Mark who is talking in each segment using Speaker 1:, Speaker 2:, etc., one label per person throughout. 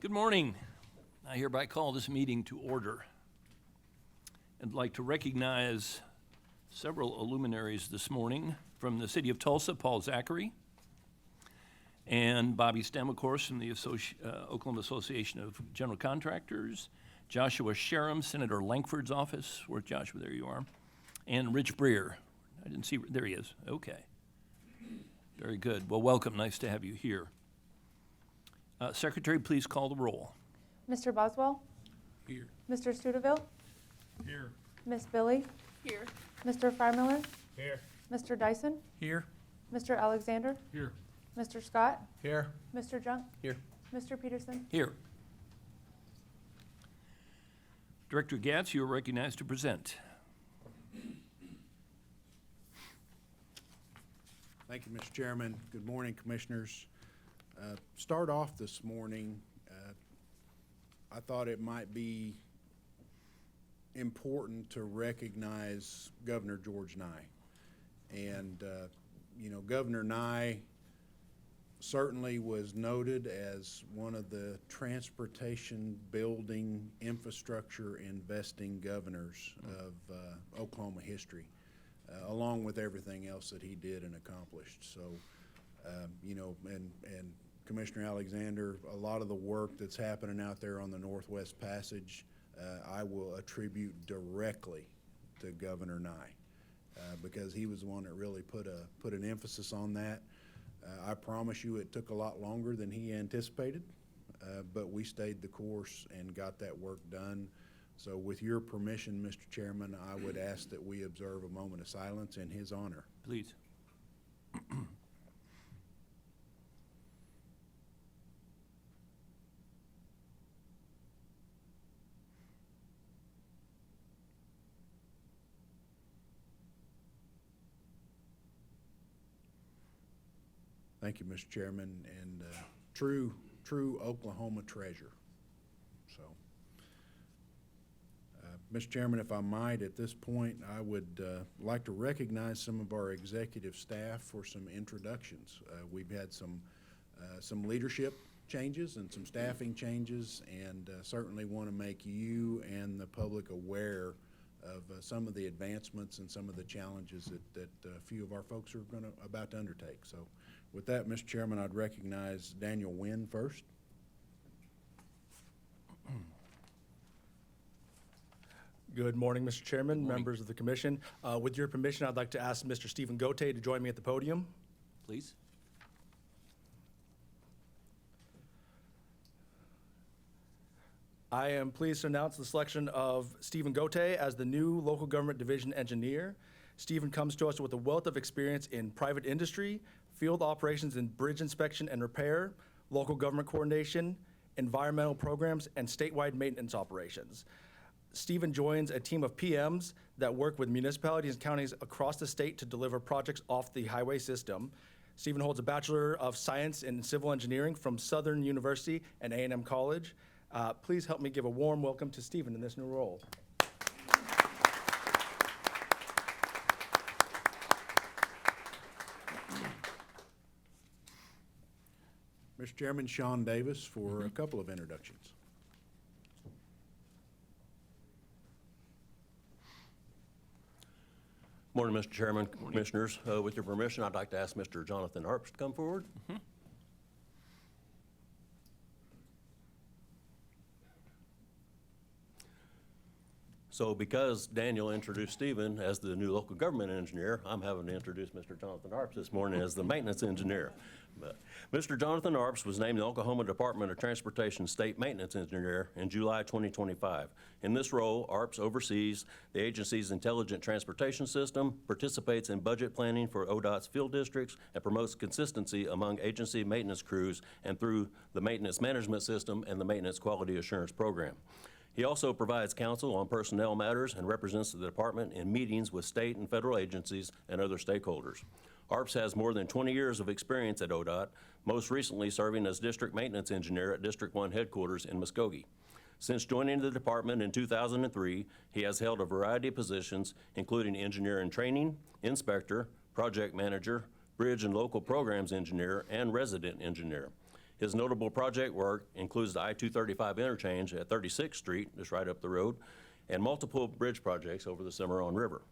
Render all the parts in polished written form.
Speaker 1: Good morning. I hereby call this meeting to order. I'd like to recognize several luminaries this morning from the city of Tulsa, Paul Zachary, and Bobby Stem, of course, from the Oklahoma Association of General Contractors, Joshua Sherem, Senator Lankford's office. Where's Joshua? There you are. And Rich Breer. I didn't see, there he is. Okay. Very good. Well, welcome. Nice to have you here. Secretary, please call the roll.
Speaker 2: Mr. Boswell?
Speaker 3: Here.
Speaker 2: Mr. Studeville?
Speaker 3: Here.
Speaker 2: Miss Billy?
Speaker 4: Here.
Speaker 2: Mr. Freimiller?
Speaker 3: Here.
Speaker 2: Mr. Dyson?
Speaker 3: Here.
Speaker 2: Mr. Alexander?
Speaker 3: Here.
Speaker 2: Mr. Scott?
Speaker 3: Here.
Speaker 2: Mr. Junk?
Speaker 3: Here.
Speaker 2: Mr. Peterson?
Speaker 1: Here. Director Gatz, you are recognized to present.
Speaker 5: Thank you, Mr. Chairman. Good morning, Commissioners. Start off this morning, I thought it might be important to recognize Governor George Nye. And, Governor Nye certainly was noted as one of the transportation building infrastructure investing governors of Oklahoma history, along with everything else that he did and accomplished. So, and Commissioner Alexander, a lot of the work that's happening out there on the Northwest Passage, I will attribute directly to Governor Nye, because he was the one that really put an emphasis on that. I promise you it took a lot longer than he anticipated, but we stayed the course and got that work done. So with your permission, Mr. Chairman, I would ask that we observe a moment of silence in his honor.
Speaker 1: Please.
Speaker 5: Thank you, Mr. Chairman, and true Oklahoma treasure. So, Mr. Chairman, if I might, at this point, I would like to recognize some of our executive staff for some introductions. We've had some leadership changes and some staffing changes, and certainly want to make you and the public aware of some of the advancements and some of the challenges that a few of our folks are about to undertake. So with that, Mr. Chairman, I'd recognize Daniel Wynn first.
Speaker 3: Good morning, Mr. Chairman,
Speaker 1: Good morning.
Speaker 3: members of the commission. With your permission, I'd like to ask Mr. Stephen Gote to join me at the podium.
Speaker 1: Please.
Speaker 3: I am pleased to announce the selection of Stephen Gote as the new local government division engineer. Stephen comes to us with a wealth of experience in private industry, field operations in bridge inspection and repair, local government coordination, environmental programs, and statewide maintenance operations. Stephen joins a team of PMs that work with municipalities and counties across the state to deliver projects off the highway system. Stephen holds a Bachelor of Science in Civil Engineering from Southern University and A&M College. Please help me give a warm welcome to Stephen in this new role.
Speaker 5: Mr. Chairman, Sean Davis for a couple of introductions.
Speaker 6: Morning, Mr. Chairman, Commissioners. With your permission, I'd like to ask Mr. Jonathan Arps to come forward. So because Daniel introduced Stephen as the new local government engineer, I'm having to introduce Mr. Jonathan Arps this morning as the maintenance engineer. But Mr. Jonathan Arps was named the Oklahoma Department of Transportation State Maintenance Engineer in July 2025. In this role, Arps oversees the agency's intelligent transportation system, participates in budget planning for ODOT's field districts, and promotes consistency among agency maintenance crews and through the maintenance management system and the maintenance quality assurance program. He also provides counsel on personnel matters and represents the department in meetings with state and federal agencies and other stakeholders. Arps has more than 20 years of experience at ODOT, most recently serving as district maintenance engineer at District 1 headquarters in Muskogee. Since joining the department in 2003, he has held a variety of positions, including engineer in training, inspector, project manager, bridge and local programs engineer, and resident engineer. His notable project work includes the I-235 interchange at 36th Street, just right up the road, and multiple bridge projects over the Cimarron River.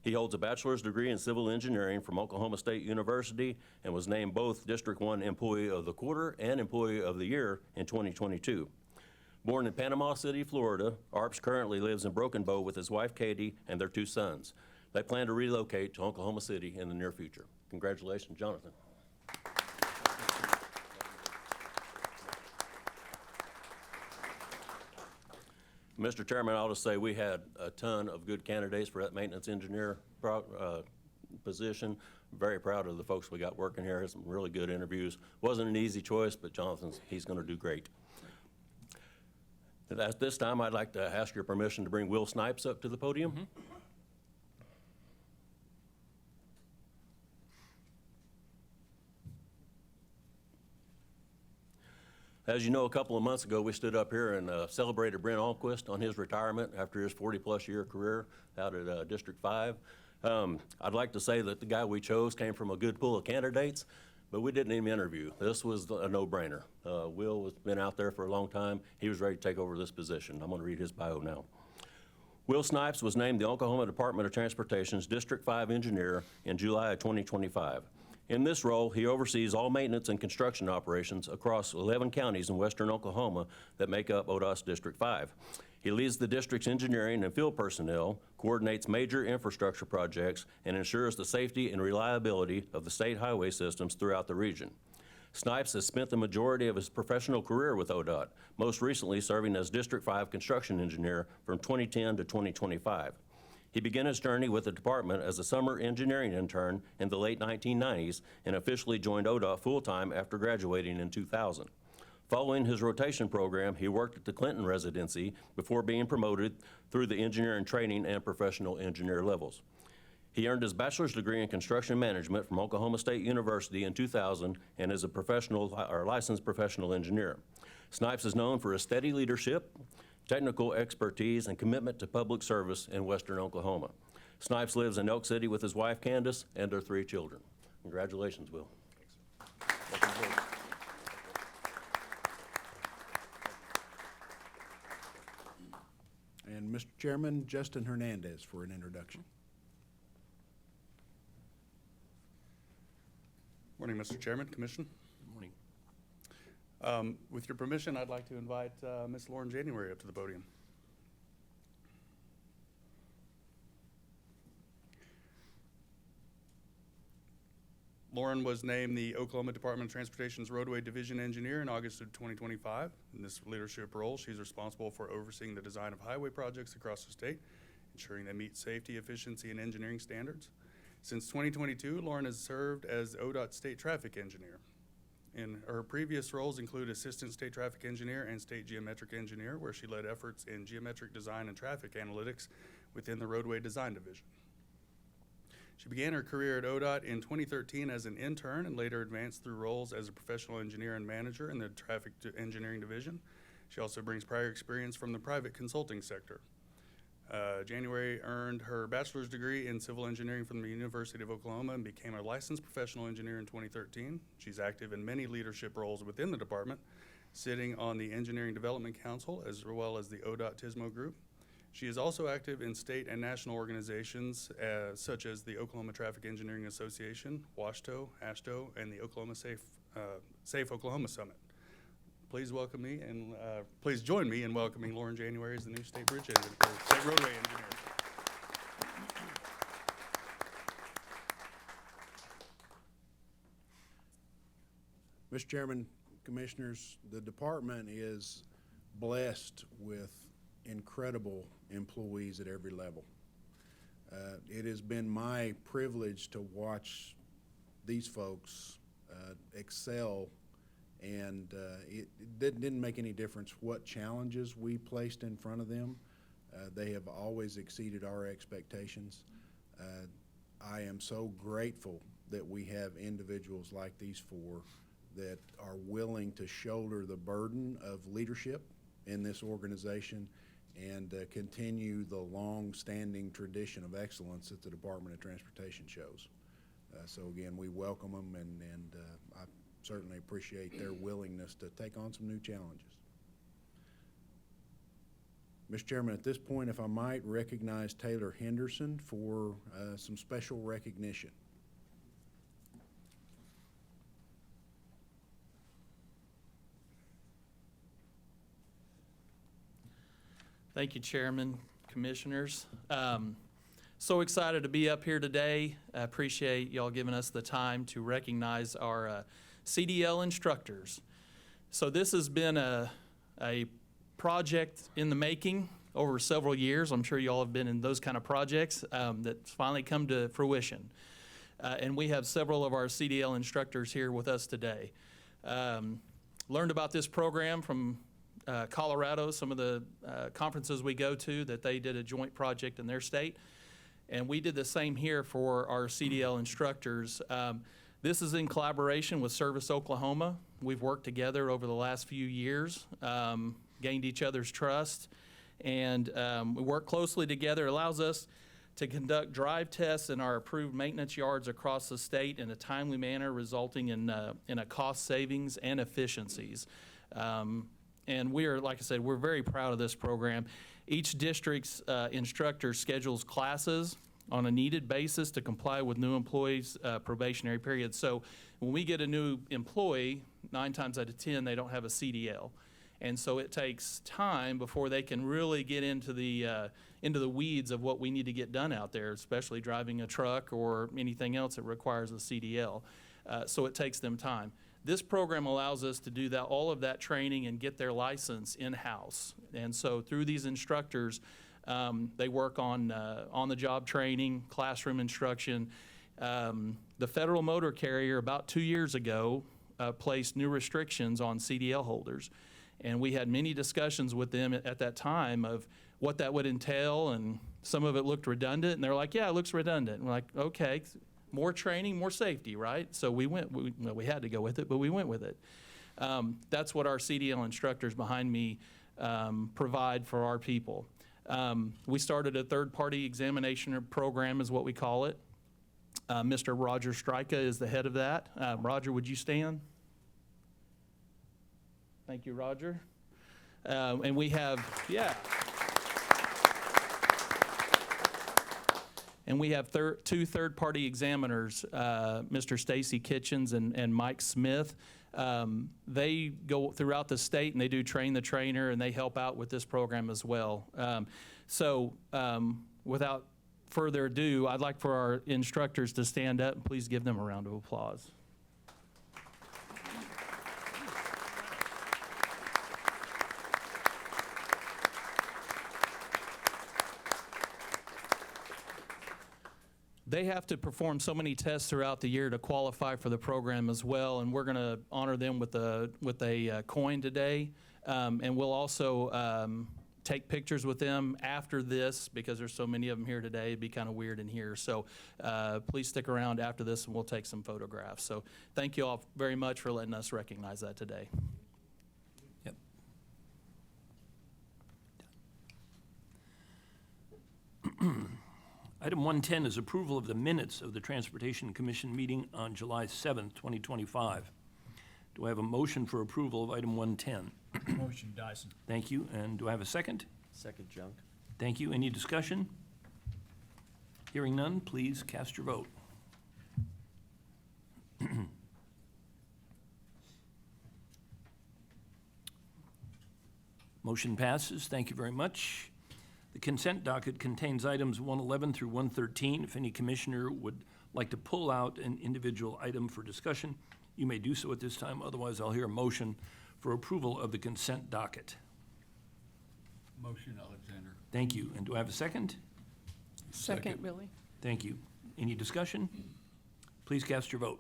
Speaker 6: He holds a bachelor's degree in civil engineering from Oklahoma State University and was named both District 1 Employee of the Quarter and Employee of the Year in 2022. Born in Panama City, Florida, Arps currently lives in Broken Bow with his wife Katie and their 2 sons. They plan to relocate to Oklahoma City in the near future. Congratulations, Jonathan. Mr. Chairman, I'll just say we had a ton of good candidates for that maintenance engineer position. Very proud of the folks we got working here. Had some really good interviews. Wasn't an easy choice, but he's going to do great. At this time, I'd like to ask your permission to bring Will Snipes up to the podium.
Speaker 1: Mm-hmm.
Speaker 6: As you know, a couple of months ago, we stood up here and celebrated Brent Alquist on his retirement after his 40-plus year career out at District 5. I'd like to say that the guy we chose came from a good pool of candidates, but we didn't even interview. This was a no-brainer. Will has been out there for a long time. He was ready to take over this position. I'm going to read his bio now. Will Snipes was named the Oklahoma Department of Transportation's District 5 engineer in July of 2025. In this role, he oversees all maintenance and construction operations across 11 counties in western Oklahoma that make up ODOT's District 5. He leads the district's engineering and field personnel, coordinates major infrastructure projects, and ensures the safety and reliability of the state highway systems throughout the region. Snipes has spent the majority of his professional career with ODOT, most recently serving as District 5 construction engineer from 2010 to 2025. He began his journey with the department as a summer engineering intern in the late 1990s and officially joined ODOT full-time after graduating in 2000. Following his rotation program, he worked at the Clinton residency before being promoted through the engineering training and professional engineer levels. He earned his bachelor's degree in construction management from Oklahoma State University in 2000 and is a licensed professional engineer. Snipes is known for his steady leadership, technical expertise, and commitment to public service in western Oklahoma. Snipes lives in Elk City with his wife Candace and their 3 children. Congratulations, Will.
Speaker 5: And Mr. Chairman, Justin Hernandez for an introduction.
Speaker 4: Morning, Mr. Chairman, Commission.
Speaker 1: Good morning.
Speaker 4: With your permission, I'd like to invite Ms. Lauren January up to the podium. Lauren was named the Oklahoma Department of Transportation's Roadway Division Engineer in August of 2025. In this leadership role, she's responsible for overseeing the design of highway projects across the state, ensuring they meet safety, efficiency, and engineering standards. Since 2022, Lauren has served as ODOT State Traffic Engineer. In her previous roles include Assistant State Traffic Engineer and State Geometric Engineer, where she led efforts in geometric design and traffic analytics within the Roadway Design Division. She began her career at ODOT in 2013 as an intern and later advanced through roles as a professional engineer and manager in the Traffic Engineering Division. She also brings prior experience from the private consulting sector. January earned her bachelor's degree in civil engineering from the University of Oklahoma and became a licensed professional engineer in 2013. She's active in many leadership roles within the department, sitting on the Engineering Development Council as well as the ODOT TISMO Group. She is also active in state and national organizations such as the Oklahoma Traffic Engineering Association, WASHTO, ASHTO, and the Oklahoma Safe Oklahoma Summit. Please welcome me and please join me in welcoming Lauren January as the new state bridge engineer, or state roadway engineer.
Speaker 5: Mr. Chairman, Commissioners, the department is blessed with incredible employees at every level. It has been my privilege to watch these folks excel, and it didn't make any difference what challenges we placed in front of them. They have always exceeded our expectations. I am so grateful that we have individuals like these 4 that are willing to shoulder the burden of leadership in this organization and continue the long-standing tradition of excellence that the Department of Transportation shows. So again, we welcome them, and I certainly appreciate their willingness to take on some new challenges. Mr. Chairman, at this point, if I might recognize Taylor Henderson for some special recognition.
Speaker 7: Thank you, Chairman, Commissioners. So excited to be up here today. I appreciate y'all giving us the time to recognize our CDL instructors. So this has been a project in the making over several years. I'm sure y'all have been in those kind of projects that's finally come to fruition. And we have several of our CDL instructors here with us today. Learned about this program from Colorado, some of the conferences we go to, that they did a joint project in their state. And we did the same here for our CDL instructors. This is in collaboration with Service Oklahoma. We've worked together over the last few years, gained each other's trust, and we work closely together. It allows us to conduct drive tests in our approved maintenance yards across the state in a timely manner, resulting in a cost savings and efficiencies. And we are, like I said, we're very proud of this program. Each district's instructor schedules classes on a needed basis to comply with new employees' probationary period. So when we get a new employee, 9 times out of 10, they don't have a CDL. And so it takes time before they can really get into the weeds of what we need to get done out there, especially driving a truck or anything else that requires a CDL. So it takes them time. This program allows us to do that, all of that training and get their license in-house. And so through these instructors, they work on the job training, classroom instruction. The federal motor carrier about 2 years ago placed new restrictions on CDL holders. And we had many discussions with them at that time of what that would entail, and some of it looked redundant, and they're like, yeah, it looks redundant. And we're like, okay, more training, more safety, right? So we had to go with it, but we went with it. That's what our CDL instructors behind me provide for our people. We started a third-party examination program, is what we call it. Mr. Roger Stryka is the head of that. Roger, would you stand? Thank you, Roger. And we have, yeah. And we have two third-party examiners, Mr. Stacy Kitchens and Mike Smith. They go throughout the state and they do train the trainer, and they help out with this program as well. So without further ado, I'd like for our instructors to stand up, and please give them a round of applause. They have to perform so many tests throughout the year to qualify for the program as well, and we're going to honor them with a coin today. And we'll also take pictures with them after this, because there's so many of them here today. It'd be kind of weird in here. So please stick around after this, and we'll take some photographs. So thank you all very much for letting us recognize that today.
Speaker 1: Yep. Item 110 is approval of the minutes of the Transportation Commission meeting on July 7th, 2025. Do I have a motion for approval of item 110?
Speaker 8: Motion, Dyson.
Speaker 1: Thank you. And do I have a second?
Speaker 6: Second, Junk.
Speaker 1: Thank you. Any discussion? Hearing none, please cast your vote. Motion passes. Thank you very much. The consent docket contains items 111 through 113. If any commissioner would like to pull out an individual item for discussion, you may do so at this time. Otherwise, I'll hear a motion for approval of the consent docket.
Speaker 8: Motion, Alexander.
Speaker 1: Thank you. And do I have a second?
Speaker 8: Second,
Speaker 2: Billy.
Speaker 1: Thank you. Any discussion? Please cast your vote.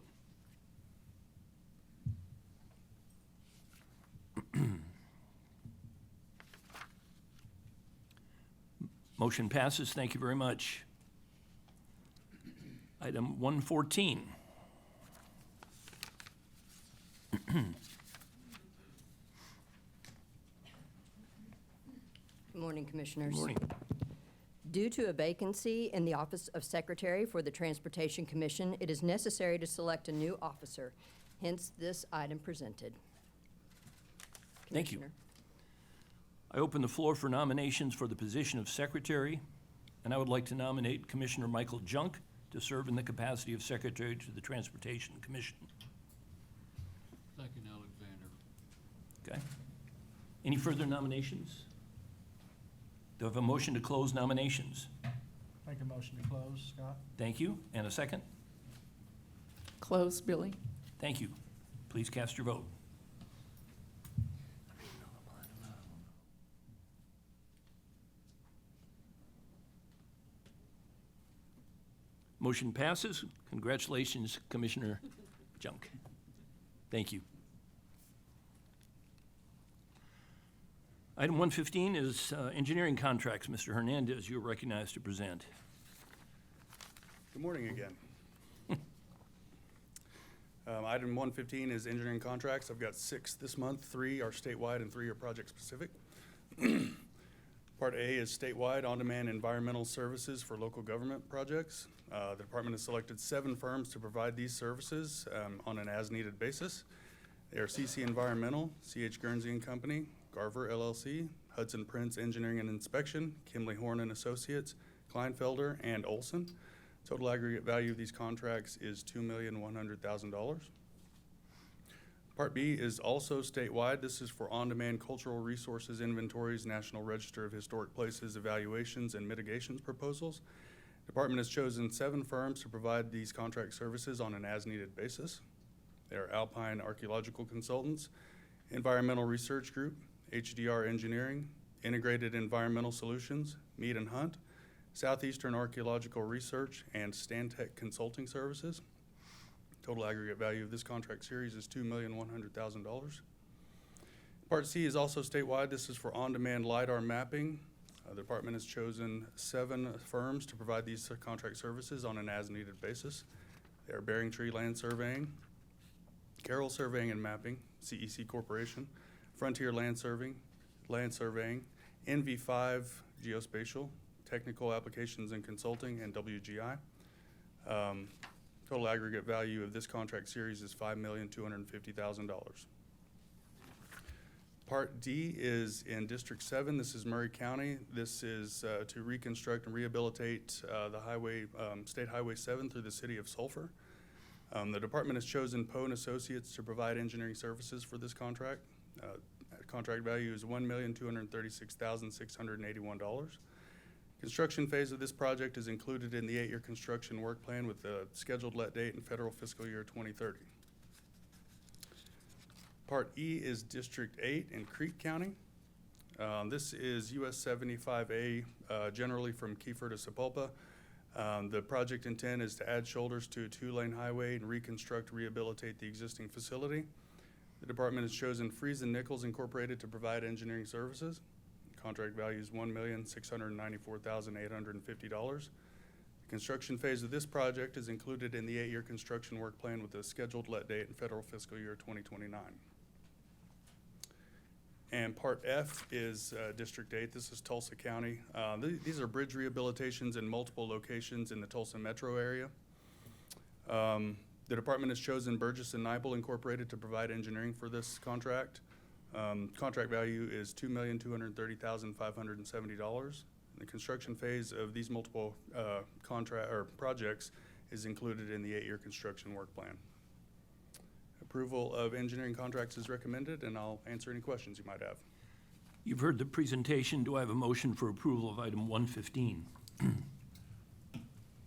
Speaker 1: Motion passes. Thank you very much. Item 114.
Speaker 9: Good morning, Commissioners.
Speaker 1: Good morning.
Speaker 9: Due to a vacancy in the Office of Secretary for the Transportation Commission, it is necessary to select a new officer. Hence, this item presented.
Speaker 1: Thank you.
Speaker 9: Commissioner.
Speaker 1: I open the floor for nominations for the position of secretary, and I would like to nominate Commissioner Michael Junk to serve in the capacity of secretary to the Transportation Commission.
Speaker 8: Second, Alexander.
Speaker 1: Okay? Any further nominations? Do I have a motion to close nominations?
Speaker 10: Make a motion to close, Scott?
Speaker 1: Thank you. And a second?
Speaker 8: Close, Billy.
Speaker 1: Thank you. Please cast your vote. Motion passes. Congratulations, Commissioner Junk. Thank you. Item 115 is engineering contracts. Mr. Hernandez, you're recognized to present.
Speaker 4: Good morning again. Item 115 is engineering contracts. I've got 6 this month. 3 are statewide and 3 are project-specific. Part A is statewide on-demand environmental services for local government projects. The department has selected 7 firms to provide these services on an as-needed basis. They are CC Environmental, C.H. Guernsey and Company, Garver LLC, Hudson Prince Engineering and Inspection, Kimley Horn and Associates, Kleinfelder, and Olson. Total aggregate value of these contracts is $2,100,000. Part B is also statewide. This is for on-demand cultural resources inventories, National Register of Historic Places evaluations, and mitigations proposals. Department has chosen 7 firms to provide these contract services on an as-needed basis. They are Alpine Archaeological Consultants, Environmental Research Group, HDR Engineering, Integrated Environmental Solutions, Mead and Hunt, Southeastern Archaeological Research, and Stantec Consulting Services. Total aggregate value of this contract series is $2,100,000. Part C is also statewide. This is for on-demand LiDAR mapping. The department has chosen 7 firms to provide these contract services on an as-needed basis. They are Bearing Tree Land Surveying, Carroll Surveying and Mapping, CEC Corporation, Frontier Land Surveying, NV5 Geospatial, Technical Applications and Consulting, and WGI. Total aggregate value of this contract series is $5,250,000. Part D is in District 7. This is Murray County. This is to reconstruct and rehabilitate the highway, State Highway 7 through the city of Sulphur. The department has chosen Poe and Associates to provide engineering services for this contract. Contract value is $1,236,681. Construction phase of this project is included in the 8-year construction work plan with the scheduled let date in federal fiscal year 2030. Part E is District 8 in Creek County. This is US 75A, generally from Kiefer to Sapulpa. The project intent is to add shoulders to a 2-lane highway and reconstruct, rehabilitate the existing facility. The department has chosen Freeze and Nichols Incorporated to provide engineering services. Contract value is $1,694,850. The construction phase of this project is included in the 8-year construction work plan with a scheduled let date in federal fiscal year 2029. And Part F is District 8. This is Tulsa County. These are bridge rehabilitations in multiple locations in the Tulsa metro area. The department has chosen Burgess and Nibel Incorporated to provide engineering for this contract. Contract value is $2,230,570. The construction phase of these multiple projects is included in the 8-year construction work plan. Approval of engineering contracts is recommended, and I'll answer any questions you might have.
Speaker 1: You've heard the presentation. Do I have a motion for approval of item 115?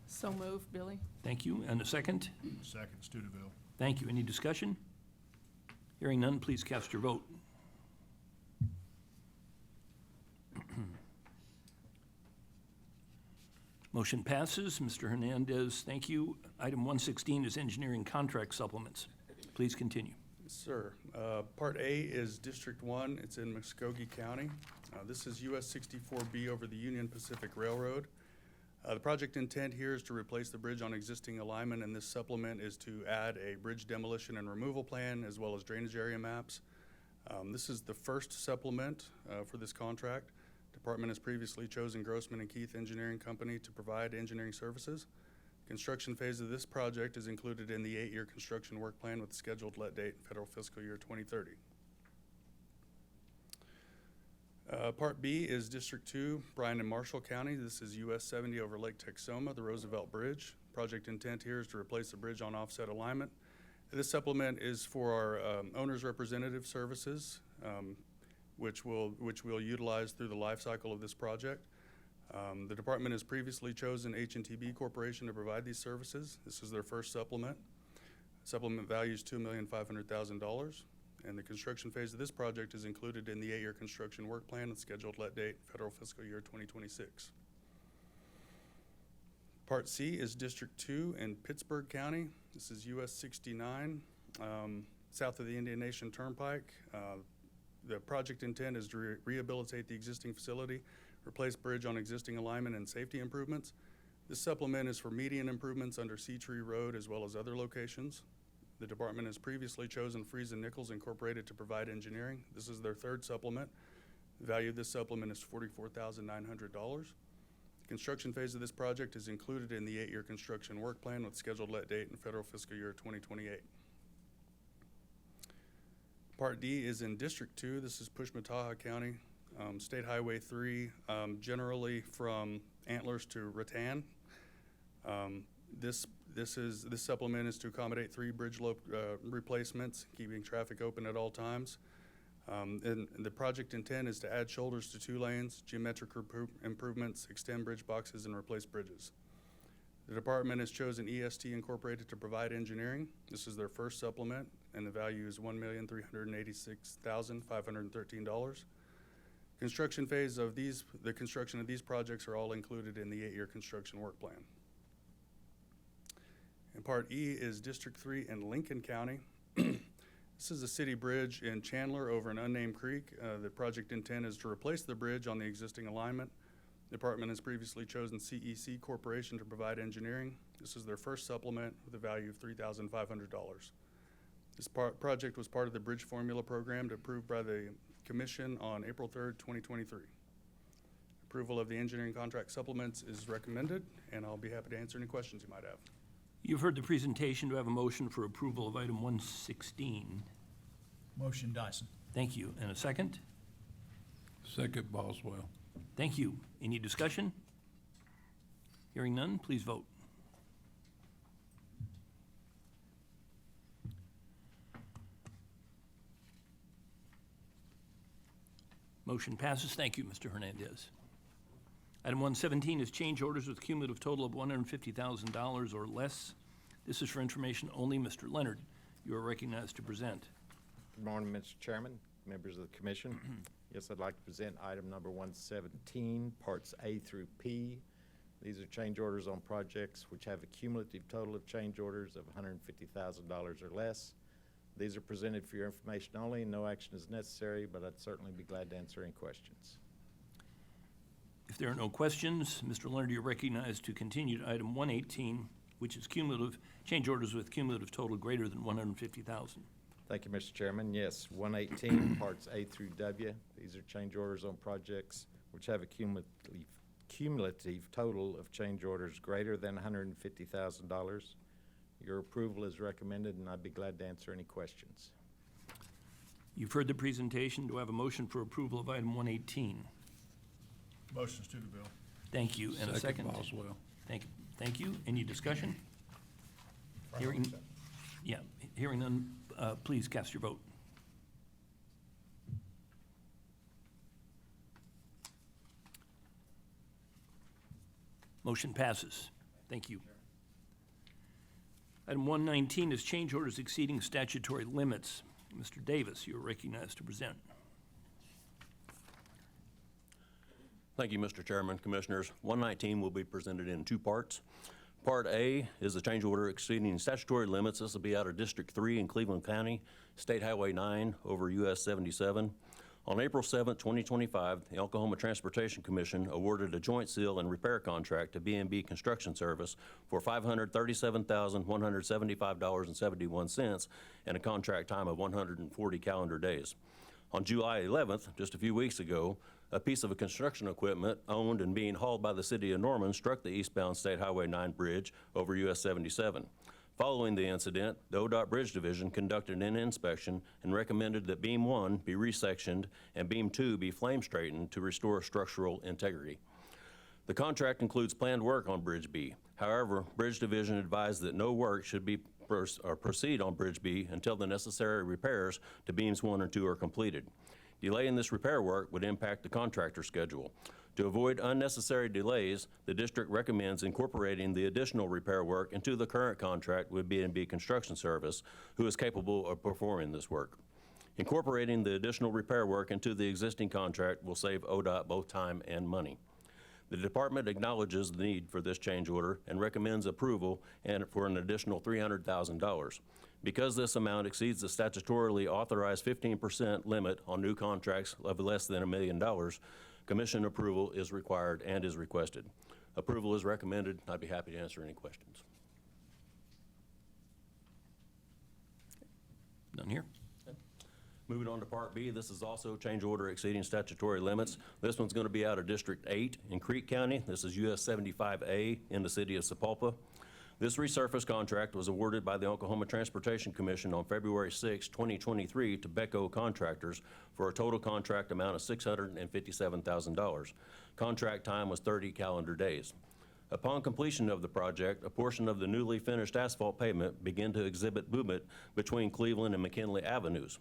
Speaker 8: So move, Billy.
Speaker 1: Thank you. And a second?
Speaker 10: Second, Studeville.
Speaker 1: Thank you. Any discussion? Hearing none, please cast your vote. Motion passes. Mr. Hernandez, thank you. Item 116 is engineering contract supplements. Please continue.
Speaker 4: Yes, sir. Part A is District 1. It's in Muskogee County. This is US 64B over the Union Pacific Railroad. The project intent here is to replace the bridge on existing alignment, and this supplement is to add a bridge demolition and removal plan as well as drainage area maps. This is the first supplement for this contract. Department has previously chosen Grossman and Keith Engineering Company to provide engineering services. Construction phase of this project is included in the 8-year construction work plan with scheduled let date federal fiscal year 2030. Part B is District 2, Bryan and Marshall County. This is US 70 over Lake Texoma, the Roosevelt Bridge. Project intent here is to replace the bridge on offset alignment. This supplement is for our owner's representative services, which we'll utilize through the life cycle of this project. The department has previously chosen H&TB Corporation to provide these services. This is their first supplement. Supplement value is $2,500,000, and the construction phase of this project is included in the 8-year construction work plan with scheduled let date federal fiscal year 2026. Part C is District 2 in Pittsburgh County. This is US 69, south of the Indian Nation Turnpike. The project intent is to rehabilitate the existing facility, replace bridge on existing alignment, and safety improvements. This supplement is for median improvements under Sea-Tree Road as well as other locations. The department has previously chosen Freeze and Nichols Incorporated to provide engineering. This is their third supplement. The value of this supplement is $44,900. The construction phase of this project is included in the 8-year construction work plan with scheduled let date in federal fiscal year 2028. Part D is in District 2. This is Pushmataha County, State Highway 3, generally from Antlers to Rattan. This supplement is to accommodate 3 bridge loop replacements, keeping traffic open at all times. And the project intent is to add shoulders to 2 lanes, geometric improvements, extend bridge boxes, and replace bridges. The department has chosen EST Incorporated to provide engineering. This is their first supplement, and the value is $1,386,513. Construction phase of the construction of these projects are all included in the 8-year construction work plan. And Part E is District 3 in Lincoln County. This is a city bridge in Chandler over an unnamed creek. The project intent is to replace the bridge on the existing alignment. The department has previously chosen CEC Corporation to provide engineering. This is their first supplement with a value of $3,500. This project was part of the Bridge Formula Program approved by the Commission on April 3rd, 2023. Approval of the engineering contract supplements is recommended, and I'll be happy to answer any questions you might have.
Speaker 1: You've heard the presentation. Do I have a motion for approval of item 116?
Speaker 10: Motion Dyson.
Speaker 1: Thank you. And a second?
Speaker 11: Second, Boswell.
Speaker 1: Thank you. Any discussion? Hearing none, please vote. Motion passes. Thank you, Mr. Hernandez. Item 117 is change orders with cumulative total of $150,000 or less. This is for information only. Mr. Leonard, you are recognized to present.
Speaker 12: Good morning, Mr. Chairman, members of the commission. Yes, I'd like to present item number 117, parts A through P. These are change orders on projects which have a cumulative total of change orders of $150,000 or less. These are presented for your information only. No action is necessary, but I'd certainly be glad to answer any questions.
Speaker 1: If there are no questions, Mr. Leonard, you're recognized to continue to item 118, which is cumulative, change orders with cumulative total greater than $150,000.
Speaker 12: Thank you, Mr. Chairman. Yes, 118, parts A through W. These are change orders on projects which have a cumulative total of change orders greater than $150,000. Your approval is recommended, and I'd be glad to answer any questions.
Speaker 1: You've heard the presentation. Do I have a motion for approval of item 118?
Speaker 10: Motion Studeville.
Speaker 1: Thank you. And a second?
Speaker 11: Boswell.
Speaker 1: Thank you. Any discussion? Hearing none, please cast your vote. Motion passes. Thank you. Item 119 is change orders exceeding statutory limits. Mr. Davis, you are recognized to present.
Speaker 6: Thank you, Mr. Chairman, Commissioners. 119 will be presented in 2 parts. Part A is the change order exceeding statutory limits. This will be out of District 3 in Cleveland County, State Highway 9 over US 77. On April 7, 2025, the Oklahoma Transportation Commission awarded a joint seal and repair contract to B&B Construction Service for $537,175.71 and a contract time of 140 calendar days. On July 11th, just a few weeks ago, a piece of construction equipment owned and being hauled by the city of Norman struck the eastbound State Highway 9 bridge over US 77. Following the incident, the ODOT Bridge Division conducted an inspection and recommended that beam 1 be resectioned and beam 2 be flame straightened to restore structural integrity. The contract includes planned work on Bridge B. However, Bridge Division advised that no work should be proceed on Bridge B until the necessary repairs to beams 1 and 2 are completed. Delay in this repair work would impact the contractor schedule. To avoid unnecessary delays, the district recommends incorporating the additional repair work into the current contract with B&B Construction Service, who is capable of performing this work. Incorporating the additional repair work into the existing contract will save ODOT both time and money. The department acknowledges the need for this change order and recommends approval and for an additional $300,000. Because this amount exceeds the statutorily authorized 15% limit on new contracts of less than $1 million, Commission approval is required and is requested. Approval is recommended. I'd be happy to answer any questions.
Speaker 1: None here.
Speaker 6: Moving on to Part B, this is also change order exceeding statutory limits. This one's going to be out of District 8 in Creek County. This is US 75A in the city of Sapulpa. This resurface contract was awarded by the Oklahoma Transportation Commission on February 6, 2023 to Becko Contractors for a total contract amount of $657,000. Contract time was 30 calendar days. Upon completion of the project, a portion of the newly finished asphalt pavement began to exhibit movement between Cleveland and McKinley Avenues.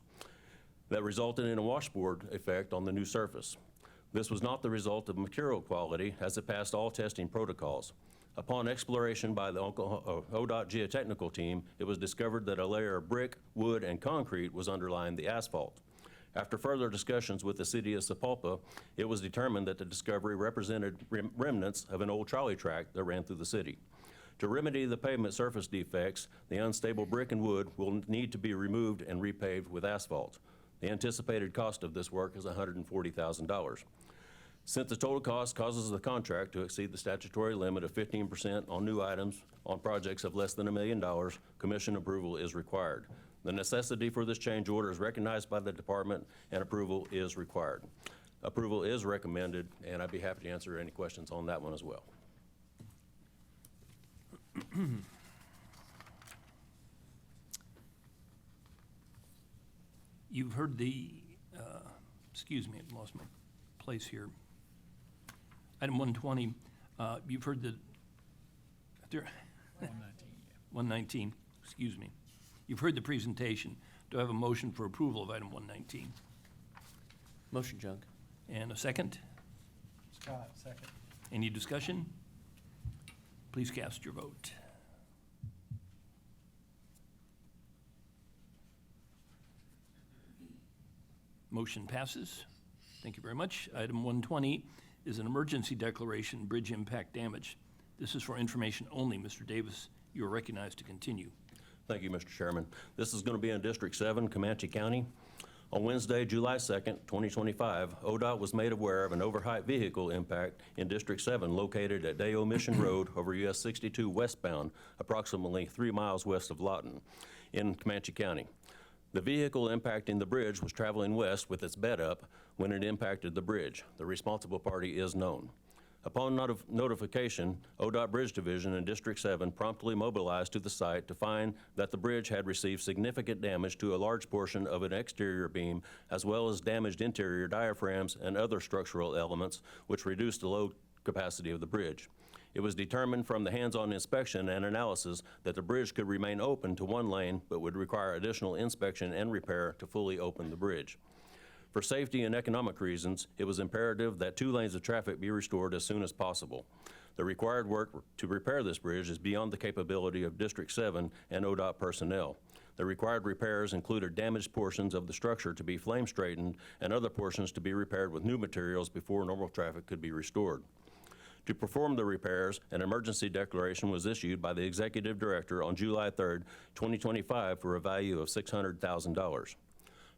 Speaker 6: That resulted in a washboard effect on the new surface. This was not the result of material quality, as it passed all testing protocols. Upon exploration by the ODOT geotechnical team, it was discovered that a layer of brick, wood, and concrete was underlying the asphalt. After further discussions with the city of Sapulpa, it was determined that the discovery represented remnants of an old trolley track that ran through the city. To remedy the pavement surface defects, the unstable brick and wood will need to be removed and repaved with asphalt. The anticipated cost of this work is $140,000. Since the total cost causes the contract to exceed the statutory limit of 15% on new items on projects of less than $1 million, Commission approval is required. The necessity for this change order is recognized by the department, and approval is required. Approval is recommended, and I'd be happy to answer any questions on that one as well.
Speaker 1: You've heard the, excuse me, I lost my place here. Item 120, you've heard the, 119, excuse me. You've heard the presentation. Do I have a motion for approval of item 119?
Speaker 13: Motion, Junk.
Speaker 1: And a second?
Speaker 10: Scott, second.
Speaker 1: Any discussion? Please cast your vote. Motion passes. Thank you very much. Item 120 is an emergency declaration, bridge impact damage. This is for information only. Mr. Davis, you are recognized to continue.
Speaker 6: Thank you, Mr. Chairman. This is going to be in District 7, Comanche County. On Wednesday, July 2nd, 2025, ODOT was made aware of an overheight vehicle impact in District 7 located at Deo Mission Road over US 62 westbound, approximately 3 miles west of Lawton in Comanche County. The vehicle impacting the bridge was traveling west with its bed up when it impacted the bridge. The responsible party is known. Upon notification, ODOT Bridge Division in District 7 promptly mobilized to the site to find that the bridge had received significant damage to a large portion of an exterior beam, as well as damaged interior diaphragms and other structural elements, which reduced the load capacity of the bridge. It was determined from the hands-on inspection and analysis that the bridge could remain open to one lane, but would require additional inspection and repair to fully open the bridge. For safety and economic reasons, it was imperative that 2 lanes of traffic be restored as soon as possible. The required work to repair this bridge is beyond the capability of District 7 and ODOT personnel. The required repairs included damaged portions of the structure to be flame straightened and other portions to be repaired with new materials before normal traffic could be restored. To perform the repairs, an emergency declaration was issued by the Executive Director on July 3rd, 2025 for a value of $600,000.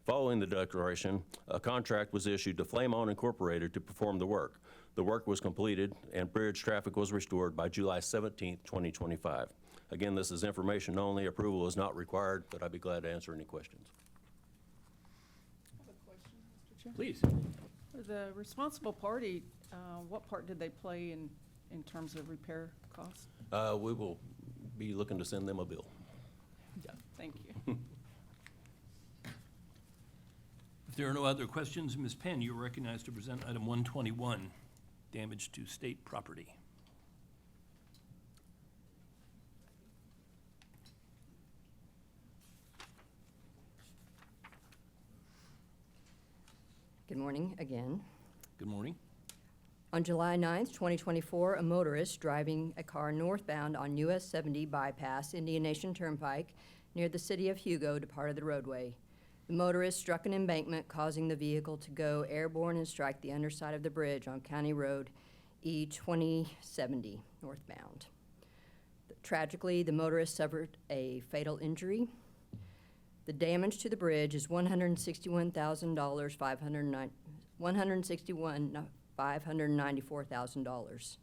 Speaker 6: Following the declaration, a contract was issued to Flame On Incorporated to perform the work. The work was completed and bridge traffic was restored by July 17th, 2025. Again, this is information only. Approval is not required, but I'd be glad to answer any questions.
Speaker 8: Chair?
Speaker 1: Please.
Speaker 8: The responsible party, what part did they play in terms of repair costs?
Speaker 6: We will be looking to send them a bill.
Speaker 8: Thank you.
Speaker 1: If there are no other questions, Ms. Penn, you are recognized to present item 121, damage to state property.
Speaker 9: Good morning again.
Speaker 1: Good morning.
Speaker 9: On July 9th, 2024, a motorist driving a car northbound on US 70 bypass Indian Nation Turnpike near the city of Hugo departed the roadway. The motorist struck an embankment, causing the vehicle to go airborne and strike the underside of the bridge on County Road E2070 northbound. Tragically, the motorist suffered a fatal injury. The damage to the bridge is $594,000.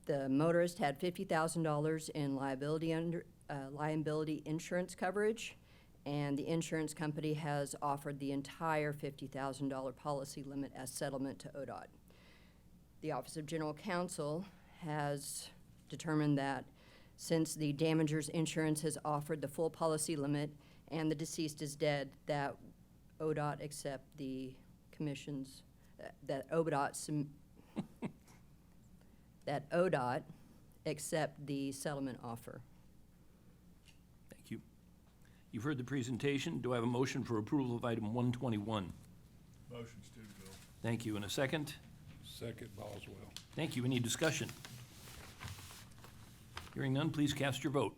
Speaker 9: The motorist had $50,000 in liability insurance coverage, and the insurance company has offered the entire $50,000 policy limit as settlement to ODOT. The Office of General Counsel has determined that since the damager's insurance has offered the full policy limit and the deceased is dead, that ODOT accept the commission's, that ODOT accept the settlement offer.
Speaker 1: Thank you. You've heard the presentation. Do I have a motion for approval of item 121?
Speaker 11: Motion, Studeville.
Speaker 1: Thank you. And a second?
Speaker 11: Second, Boswell.
Speaker 1: Thank you. Any discussion? Hearing none, please cast your vote.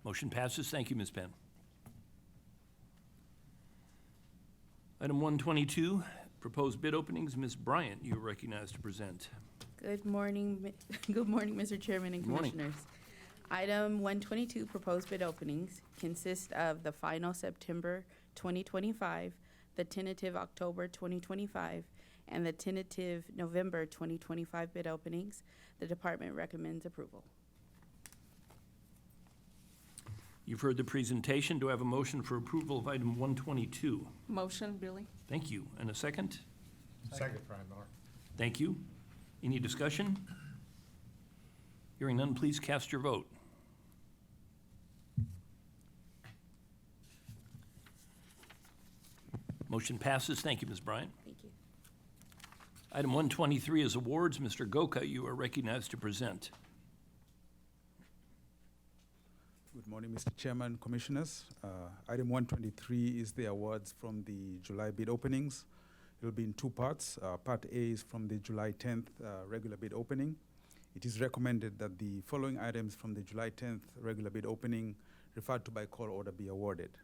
Speaker 1: Motion passes. Thank you, Ms. Penn. Item 122, proposed bid openings. Ms. Bryant, you are recognized to present.
Speaker 14: Good morning, good morning, Mr. Chairman and
Speaker 1: Good morning.
Speaker 14: Commissioners. Item 122, proposed bid openings, consist of the final September 2025, the tentative October 2025, and the tentative November 2025 bid openings. The department recommends approval.
Speaker 1: You've heard the presentation. Do I have a motion for approval of item 122?
Speaker 8: Motion, Billy?
Speaker 1: Thank you. And a second?
Speaker 10: Second, Freinbauer.
Speaker 1: Thank you. Any discussion? Hearing none, please cast your vote. Motion passes. Thank you, Ms. Bryant.
Speaker 14: Thank you.
Speaker 1: Item 123 is awards. Mr. Goka, you are recognized to present.
Speaker 15: Good morning, Mr. Chairman, Commissioners. Item 123 is the awards from the July bid openings. It will be in two parts. Part A is from the July 10th regular bid opening. It is recommended that the following items from the July 10th regular bid opening referred to by call order be awarded.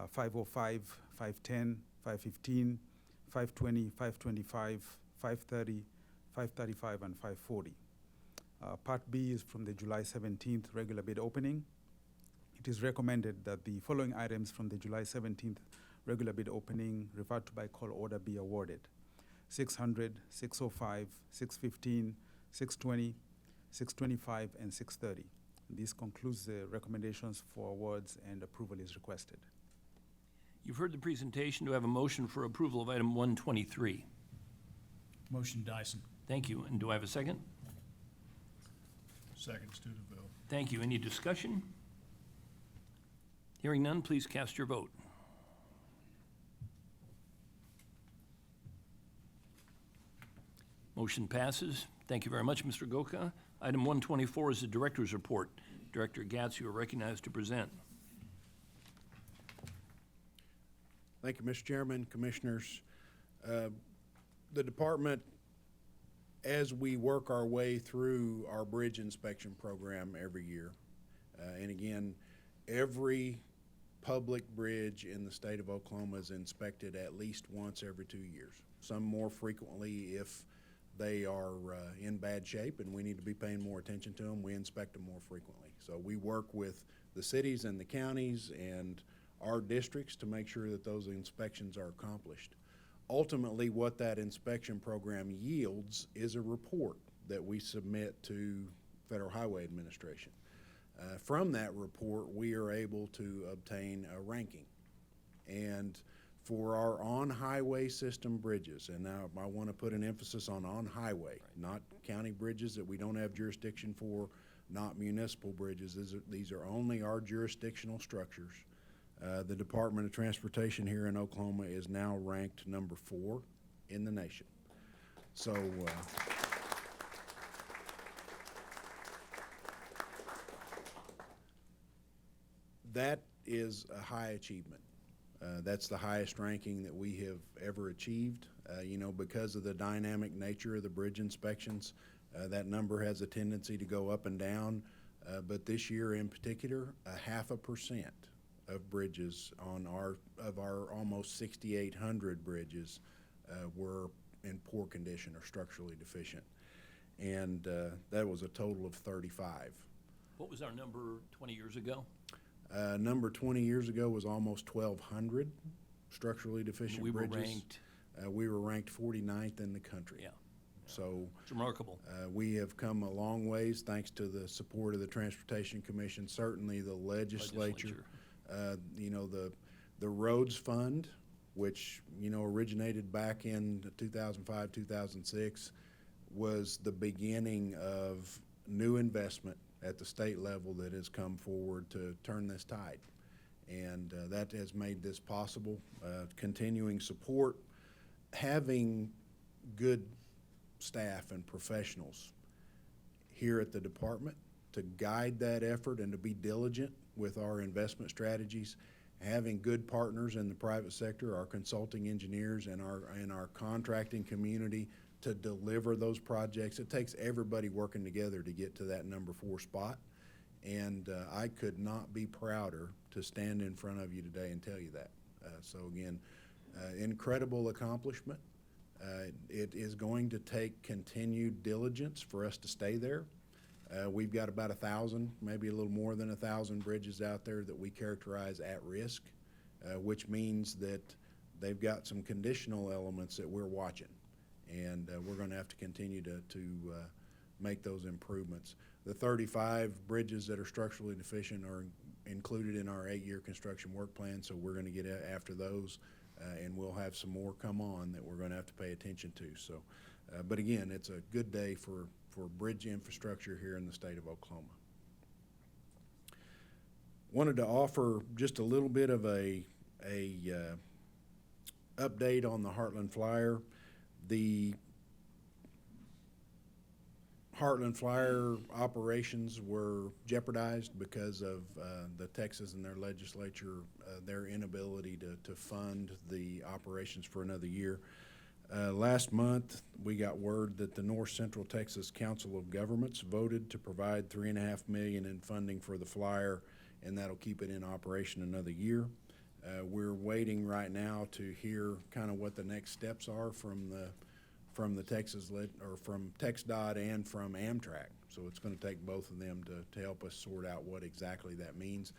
Speaker 15: 505, 510, 515, 520, 525, 530, 535, and 540. Part B is from the July 17th regular bid opening. It is recommended that the following items from the July 17th regular bid opening referred to by call order be awarded. 600, 605, 615, 620, 625, and 630. This concludes the recommendations for awards, and approval is requested.
Speaker 1: You've heard the presentation. Do I have a motion for approval of item 123?
Speaker 10: Motion, Dyson.
Speaker 1: Thank you. And do I have a second?
Speaker 11: Second, Studeville.
Speaker 1: Thank you. Any discussion? Hearing none, please cast your vote. Motion passes. Thank you very much, Mr. Goka. Item 124 is the director's report. Director Gatz, you are recognized to present.
Speaker 5: Thank you, Mr. Chairman, Commissioners. The department, as we work our way through our bridge inspection program every year, and again, every public bridge in the state of Oklahoma is inspected at least once every 2 years. Some more frequently if they are in bad shape and we need to be paying more attention to them, we inspect them more frequently. So we work with the cities and the counties and our districts to make sure that those inspections are accomplished. Ultimately, what that inspection program yields is a report that we submit to Federal Highway Administration. From that report, we are able to obtain a ranking. And for our on-highway system bridges, and now I want to put an emphasis on on-highway, not county bridges that we don't have jurisdiction for, not municipal bridges. These are only our jurisdictional structures. The Department of Transportation here in Oklahoma is now ranked number 4 in the nation. So, that is a high achievement. That's the highest ranking that we have ever achieved. You know, because of the dynamic nature of the bridge inspections, that number has a tendency to go up and down. But this year in particular, 0.5% of bridges of our almost 6,800 bridges were in poor condition or structurally deficient. And that was a total of 35.
Speaker 1: What was our number 20 years ago?
Speaker 5: Number 20 years ago was almost 1,200 structurally deficient bridges. We were ranked 49th in the country.
Speaker 1: Yeah.
Speaker 5: So
Speaker 1: it's remarkable.
Speaker 5: We have come a long ways thanks to the support of the Transportation Commission, certainly the legislature. You know, the Roads Fund, which, you know, originated back in 2005, 2006, was the beginning of new investment at the state level that has come forward to turn this tide. And that has made this possible. Continuing support, having good staff and professionals here at the department to guide that effort and to be diligent with our investment strategies, having good partners in the private sector, our consulting engineers and our contracting community to deliver those projects. It takes everybody working together to get to that number 4 spot. And I could not be prouder to stand in front of you today and tell you that. So again, incredible accomplishment. It is going to take continued diligence for us to stay there. We've got about 1,000, maybe a little more than 1,000 bridges out there that we characterize at risk, which means that they've got some conditional elements that we're watching. And we're going to have to continue to make those improvements. The 35 bridges that are structurally deficient are included in our 8-year construction work plan, so we're going to get after those, and we'll have some more come on that we're going to have to pay attention to. So, but again, it's a good day for bridge infrastructure here in the state of Oklahoma. Wanted to offer just a little bit of a update on the Heartland Flyer. The Heartland Flyer operations were jeopardized because of the Texas and their legislature, their inability to fund the operations for another year. Last month, we got word that the North Central Texas Council of Governments voted to provide $3.5 million in funding for the Flyer, and that'll keep it in operation another year. We're waiting right now to hear kind of what the next steps are from the Texas or from TxDOT and from Amtrak. So it's going to take both of them to help us sort out what exactly that means.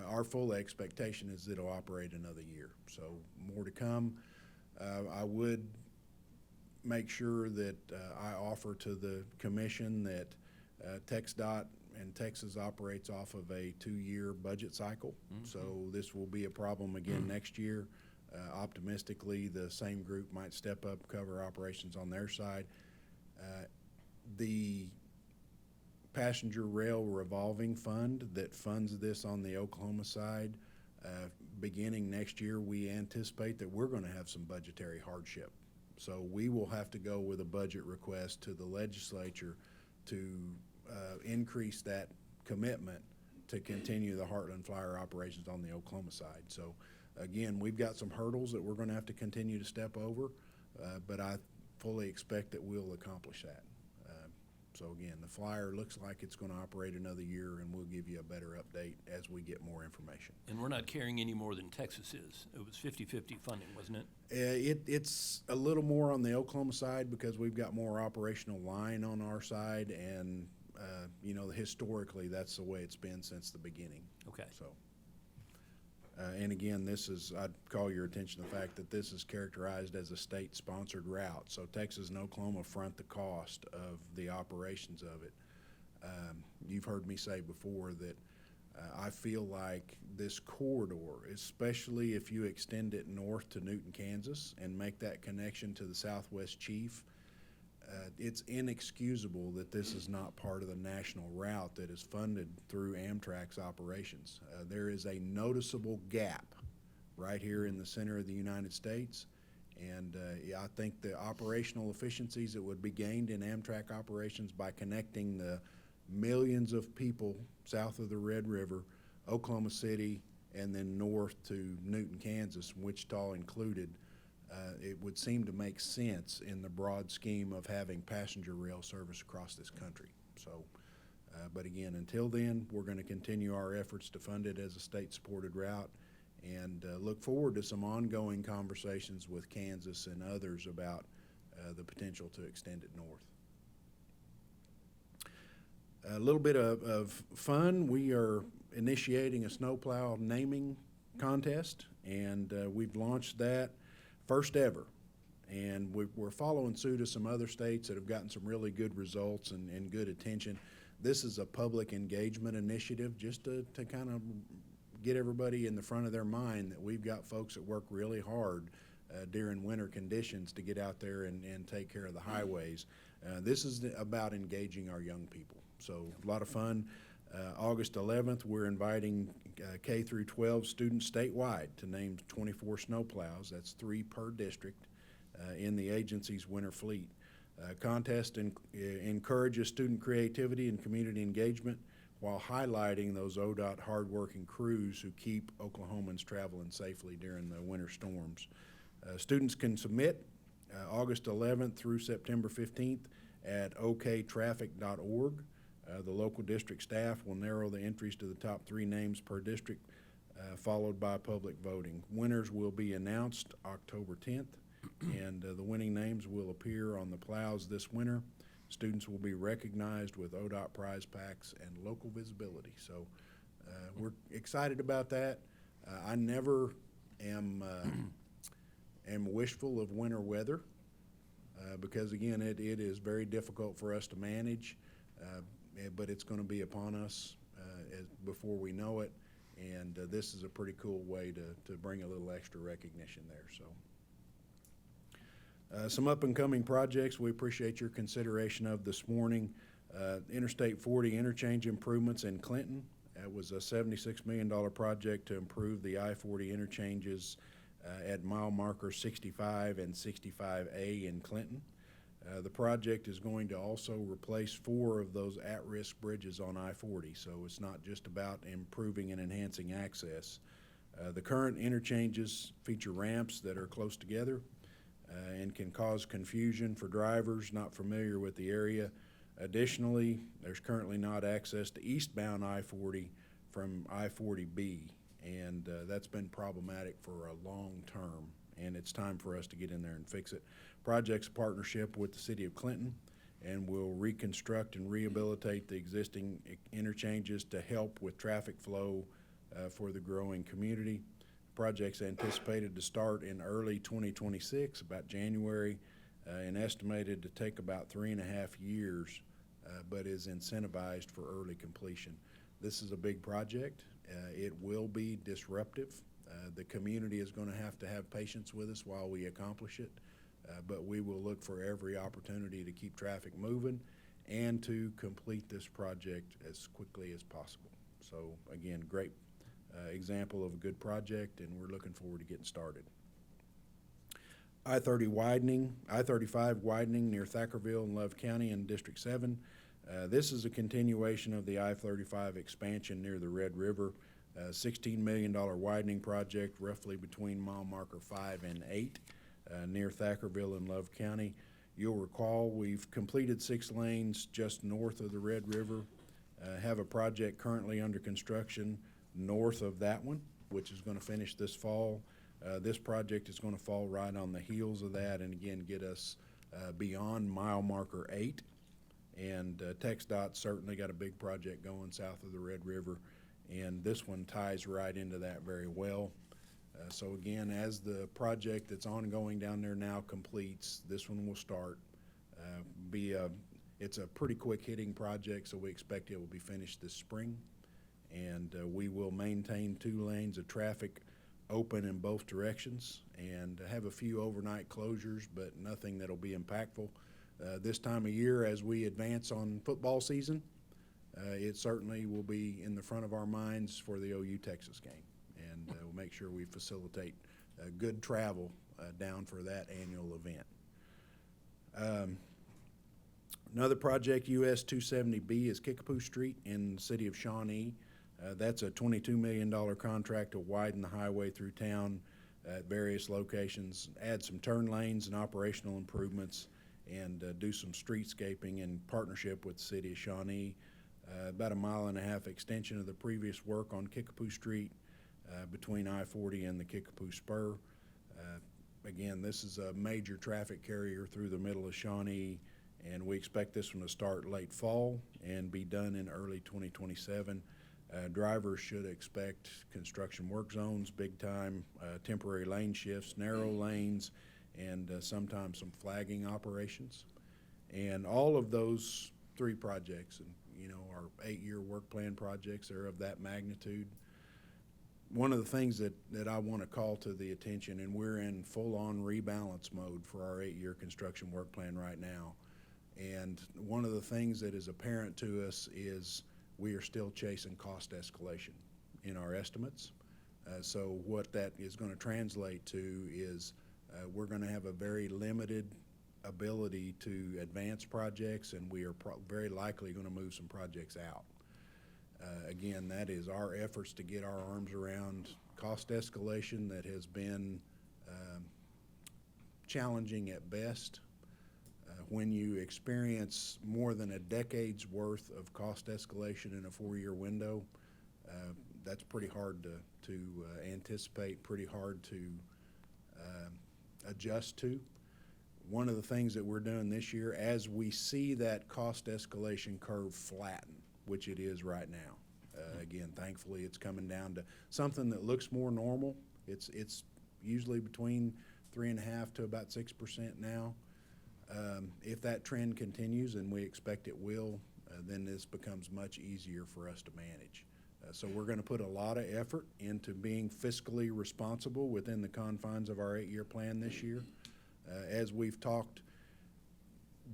Speaker 5: Our full expectation is it'll operate another year. So more to come. I would make sure that I offer to the commission that TxDOT and Texas operates off of a 2-year budget cycle. Mm-hmm. So this will be a problem again next year. Optimistically, the same group might step up, cover operations on their side. The passenger rail revolving fund that funds this on the Oklahoma side, beginning next year, we anticipate that we're going to have some budgetary hardship. So we will have to go with a budget request to the legislature to increase that commitment to continue the Heartland Flyer operations on the Oklahoma side. So again, we've got some hurdles that we're going to have to continue to step over, but I fully expect that we'll accomplish that. So again, the Flyer looks like it's going to operate another year, and we'll give you a better update as we get more information.
Speaker 1: And we're not carrying any more than Texas is. It was 50-50 funding, wasn't it?
Speaker 5: It's a little more on the Oklahoma side because we've got more operational line on our side, and you know, historically, that's the way it's been since the beginning.
Speaker 1: Okay.
Speaker 5: So. And again, I'd call your attention to the fact that this is characterized as a state-sponsored route. So Texas and Oklahoma front the cost of the operations of it. You've heard me say before that I feel like this corridor, especially if you extend it north to Newton, Kansas, and make that connection to the Southwest Chief, it's inexcusable that this is not part of the national route that is funded through Amtrak's operations. There is a noticeable gap right here in the center of the United States, and yeah, I think the operational efficiencies that would be gained in Amtrak operations by connecting the millions of people south of the Red River, Oklahoma City, and then north to Newton, Kansas, Wichita included, it would seem to make sense in the broad scheme of having passenger rail service across this country. So, but again, until then, we're going to continue our efforts to fund it as a state-supported route, and look forward to some ongoing conversations with Kansas and others about the potential to extend it north. A little bit of fun. We are initiating a snowplow naming contest, and we've launched that first ever. And we're following suit of some other states that have gotten some really good results and good attention. This is a public engagement initiative just to kind of get everybody in the front of their mind that we've got folks that work really hard during winter conditions to get out there and take care of the highways. This is about engaging our young people. So a lot of fun. August 11th, we're inviting K through 12 students statewide to name 24 snowplows. That's 3 per district in the agency's winter fleet. Contest encourages student creativity and community engagement while highlighting those ODOT hardworking crews who keep Oklahomans traveling safely during the winter storms. Students can submit August 11th through September 15th at oktraffic.org. The local district staff will narrow the entries to the top 3 names per district, followed by public voting. Winners will be announced October 10th, and the winning names will appear on the plows this winter. Students will be recognized with ODOT prize packs and local visibility. So we're excited about that. I never am wishful of winter weather because, again, it is very difficult for us to manage. But it's going to be upon us before we know it, and this is a pretty cool way to bring a little extra recognition there. So, some up-and-coming projects we appreciate your consideration of this morning. Interstate 40 interchange improvements in Clinton. That was a $76 million project to improve the I-40 interchanges at mile marker 65 and 65A in Clinton. The project is going to also replace 4 of those at-risk bridges on I-40, so it's not just about improving and enhancing access. The current interchanges feature ramps that are close together and can cause confusion for drivers not familiar with the area. Additionally, there's currently not access to eastbound I-40 from I-40B, and that's been problematic for a long term, and it's time for us to get in there and fix it. Project's a partnership with the City of Clinton and will reconstruct and rehabilitate the existing interchanges to help with traffic flow for the growing community. Project's anticipated to start in early 2026, about January, and estimated to take about 3.5 years, but is incentivized for early completion. This is a big project. It will be disruptive. The community is going to have patience with us while we accomplish it. But we will look for every opportunity to keep traffic moving and to complete this project as quickly as possible. So again, great example of a good project, and we're looking forward to getting started. I-35 widening near Thackerville and Love County in District 7. This is a continuation of the I-35 expansion near the Red River. $16 million widening project roughly between mile marker 5 and 8. Near Thackerville and Love County. You'll recall we've completed 6 lanes just north of the Red River, have a project currently under construction north of that one, which is going to finish this fall. This project is going to fall right on the heels of that and again get us beyond mile marker 8. And TxDOT certainly got a big project going south of the Red River, and this one ties right into that very well. So again, as the project that's ongoing down there now completes, this one will start. It's a pretty quick hitting project, so we expect it will be finished this spring. And we will maintain 2 lanes of traffic open in both directions and have a few overnight closures, but nothing that'll be impactful. This time of year, as we advance on football season, it certainly will be in the front of our minds for the OU Texas game. And we'll make sure we facilitate good travel down for that annual event. Another project, US 270B, is Kickapoo Street in the city of Shawnee. That's a $22 million contract to widen the highway through town at various locations, add some turn lanes and operational improvements, and do some streetscaping in partnership with the city of Shawnee. About a 1.5 mile extension of the previous work on Kickapoo Street between I-40 and the Kickapoo Spur. Again, this is a major traffic carrier through the middle of Shawnee, and we expect this one to start late fall and be done in early 2027. Drivers should expect construction work zones, big time, temporary lane shifts, narrow lanes, and sometimes some flagging operations. And all of those 3 projects, and our 8-year work plan projects are of that magnitude. One of the things that I want to call to the attention, and we're in full-on rebalance mode for our 8-year construction work plan right now. And one of the things that is apparent to us is we are still chasing cost escalation in our estimates. So what that is going to translate to is we're going to have a very limited ability to advance projects, and we are very likely going to move some projects out. Again, that is our efforts to get our arms around cost escalation that has been challenging at best. When you experience more than a decade's worth of cost escalation in a 4-year window, that's pretty hard to anticipate, pretty hard to adjust to. One of the things that we're doing this year, as we see that cost escalation curve flatten, which it is right now, again, thankfully it's coming down to something that looks more normal. It's usually between 3.5% to about 6% now. If that trend continues, and we expect it will, then this becomes much easier for us to manage. So we're going to put a lot of effort into being fiscally responsible within the confines of our 8-year plan this year. As we've talked,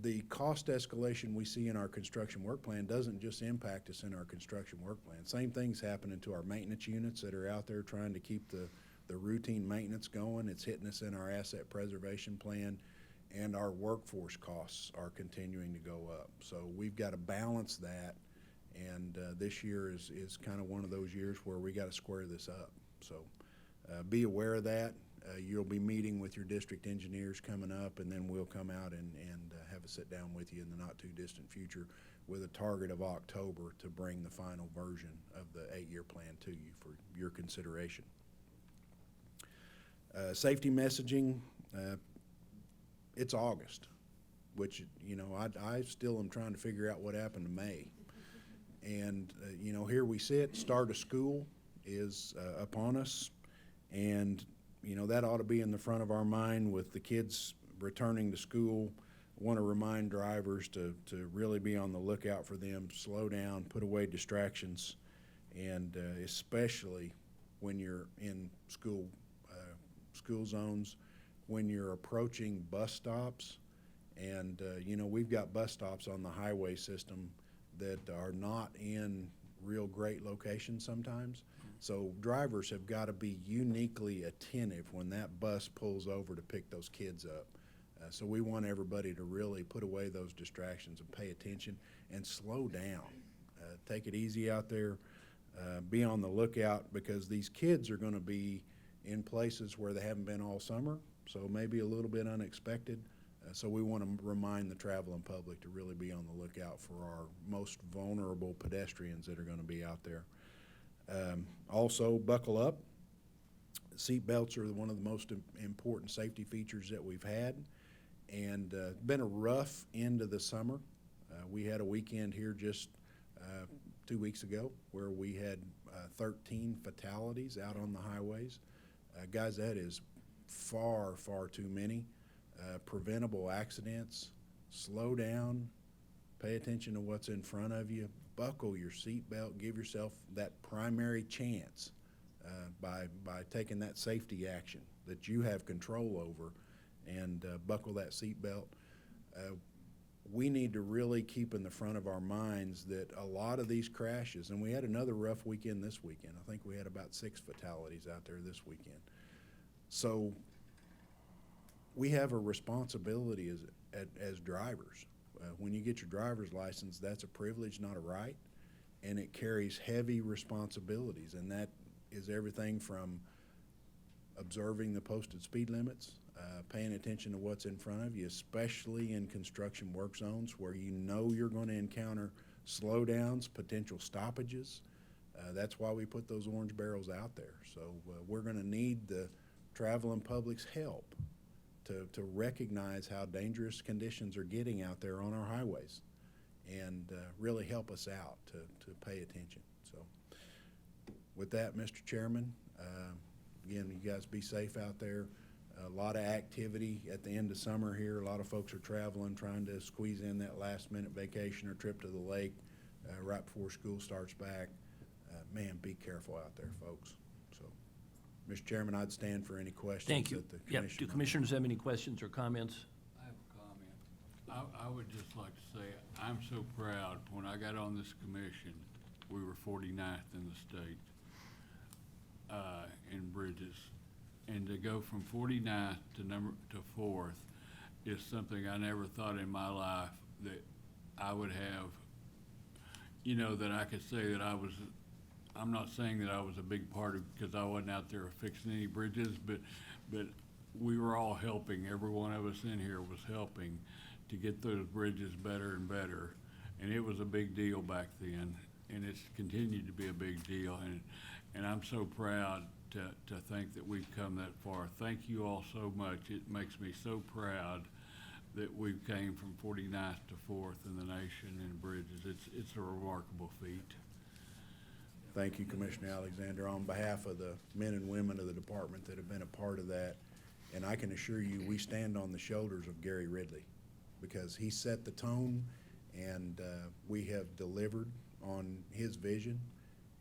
Speaker 5: the cost escalation we see in our construction work plan doesn't just impact us in our construction work plan. Same thing's happening to our maintenance units that are out there trying to keep the routine maintenance going. It's hitting us in our asset preservation plan, and our workforce costs are continuing to go up. So we've got to balance that, and this year is kind of one of those years where we got to square this up. So be aware of that. You'll be meeting with your district engineers coming up, and then we'll come out and have a sit down with you in the not too distant future with a target of October to bring the final version of the 8-year plan to you for your consideration. Safety messaging, it's August, which, I still am trying to figure out what happened to May. And, here we sit, start of school is upon us, and that ought to be in the front of our mind with the kids returning to school. I want to remind drivers to really be on the lookout for them, slow down, put away distractions, and especially when you're in school zones, when you're approaching bus stops. And, we've got bus stops on the highway system that are not in real great locations sometimes. So drivers have got to be uniquely attentive when that bus pulls over to pick those kids up. So we want everybody to really put away those distractions and pay attention and slow down. Take it easy out there. Be on the lookout, because these kids are going to be in places where they haven't been all summer, so maybe a little bit unexpected. So we want to remind the traveling public to really be on the lookout for our most vulnerable pedestrians that are going to be out there. Also, buckle up. Seat belts are one of the most important safety features that we've had, and been a rough end of the summer. We had a weekend here just 2 weeks ago where we had 13 fatalities out on the highways. Guys, that is far, far too many. Preventable accidents. Slow down, Pay attention to what's in front of you. Buckle your seatbelt. Give yourself that primary chance by taking that safety action that you have control over, and buckle that seatbelt. We need to really keep in the front of our minds that a lot of these crashes, and we had another rough weekend this weekend. I think we had about 6 fatalities out there this weekend. So we have a responsibility as drivers. When you get your driver's license, that's a privilege, not a right, and it carries heavy responsibilities, and that is everything from observing the posted speed limits, paying attention to what's in front of you, especially in construction work zones where you know you're going to encounter slowdowns, potential stoppages. That's why we put those orange barrels out there. So we're going to need the traveling public's help to recognize how dangerous conditions are getting out there on our highways, and really help us out to pay attention. So with that, Mr. Chairman, again, you guys be safe out there. A lot of activity at the end of summer here. A lot of folks are traveling, trying to squeeze in that last-minute vacation or trip to the lake right before school starts back. Man, be careful out there, folks. So, Mr. Chairman, I'd stand for any questions
Speaker 1: Thank you.
Speaker 5: that the
Speaker 1: Yep.
Speaker 5: commission
Speaker 1: Do
Speaker 5: might
Speaker 1: commissioners have any questions or comments?
Speaker 11: I have a comment. I would just like to say, I'm so proud, when I got on this commission, we were 49th in the state in bridges. And to go from 49th to 4th is something I never thought in my life that I would have, you know, that I could say that I'm not saying that I was a big part of, because I wasn't out there fixing any bridges, but we were all helping. Every one of us in here was helping to get those bridges better and better. And it was a big deal back then, and it's continued to be a big deal. And I'm so proud to think that we've come that far. Thank you all so much. It makes me so proud that we came from 49th to 4th in the nation in bridges. It's a remarkable feat.
Speaker 5: Thank you, Commissioner Alexander, on behalf of the men and women of the department that have been a part of that. And I can assure you, we stand on the shoulders of Gary Ridley, because he set the tone, and we have delivered on his vision,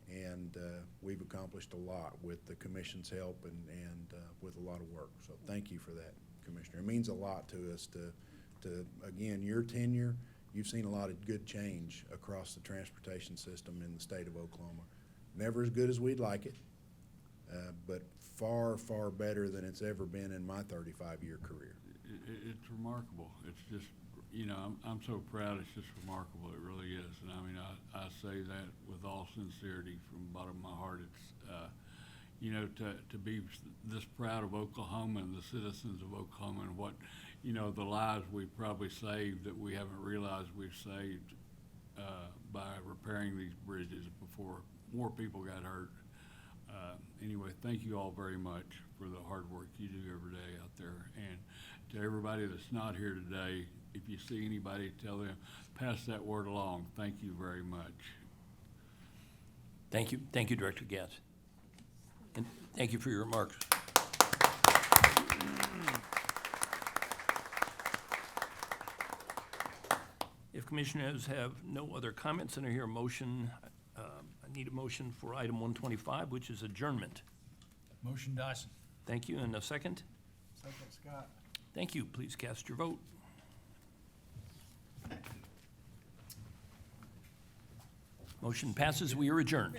Speaker 5: and we've accomplished a lot with the commission's help and with a lot of work. So thank you for that, Commissioner. It means a lot to us to again, your tenure, you've seen a lot of good change across the transportation system in the state of Oklahoma. Never as good as we'd like it, but far, far better than it's ever been in my 35-year career.
Speaker 11: It's remarkable. It's just, you know, I'm so proud. It's just remarkable. It really is. And I mean, I say that with all sincerity from the bottom of my heart. It's, you know, to be this proud of Oklahoma and the citizens of Oklahoma, and what, you know, the lives we've probably saved that we haven't realized we've saved by repairing these bridges before more people got hurt. Anyway, thank you all very much for the hard work you do every day out there. And to everybody that's not here today, if you see anybody, tell them, pass that word along. Thank you very much.
Speaker 1: Thank you. Thank you, Director Gatz. And thank you for your remarks. If commissioners have no other comments, then I hear a motion. I need a motion for item 125, which is adjournment.
Speaker 10: Motion Dyson.
Speaker 1: Thank you. And a second?
Speaker 10: Second Scott.
Speaker 1: Thank you. Please cast your vote. Motion passes. We are adjourned.